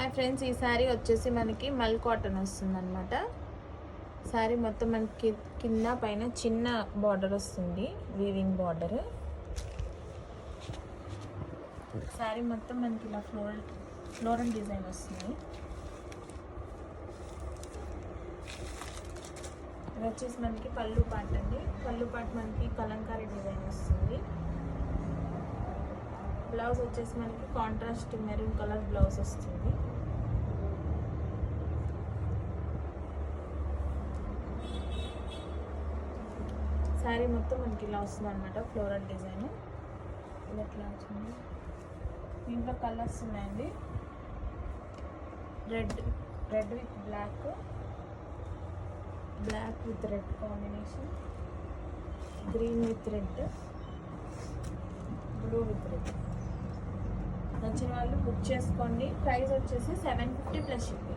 Hi friends, ఈ శారీ వచ్చేసి మనకి మల్ కాటన్ వస్తుంది అనమాట. శారీ మొత్తం మనకి కింద పైన చిన్న బార్డర్ వస్తుంది, వీవింగ్ బార్డర్. శారీ మొత్తం మనకి ఇలా ఫ్లోరల్ డిజైన్ వస్తుంది. ఇది వచ్చేసి మనకి పళ్ళు పాట్ అండి. పళ్ళు పాట్ మనకి కలంకారీ డిజైన్ వస్తుంది. బ్లౌజ్ వచ్చేసి మనకి కాంట్రాస్ట్ మెరూన్ కలర్ బ్లౌజ్ వస్తుంది. శారీ మొత్తం మనకి ఇలా వస్తుంది అనమాట, ఫ్లోరల్ డిజైన్. ఇది ఎట్లా వచ్చింది, దీంట్లో కలర్స్ ఉన్నాయండి. Red with black with red combination, green with red, blue with red. నచ్చిన వాళ్ళు బుక్ చేసుకోండి. ప్రైస్ వచ్చేసి 750 ప్లస్ షిప్పింగ్.